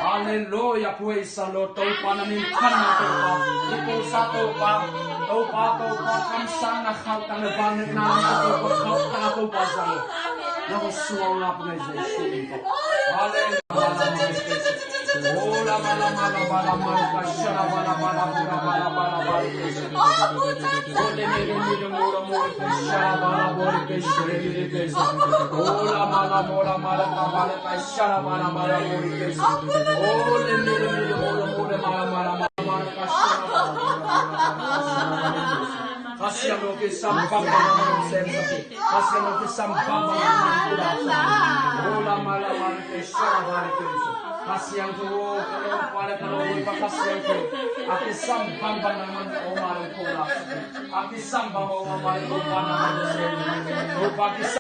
Haleluya, praise the Lord. Tau pa namin kana to pa. Ito sa to pa. Tau pa kamsang na khalta na banit na to pa khalta to pa sa mo. Naku suwang na pa sa Yesu. Haleluya. Ola mala ka shara mala Ole mi mura ka shara mala ka shiri Ola mala ka shara mala Ole mi mura ka shara Kasih ke sampang kasih ke sampang Ola malam ke shara kasih yang tu kalau pada kalau kasih yang tu aku sampang naman Omar ko aku sampang Omar ko naman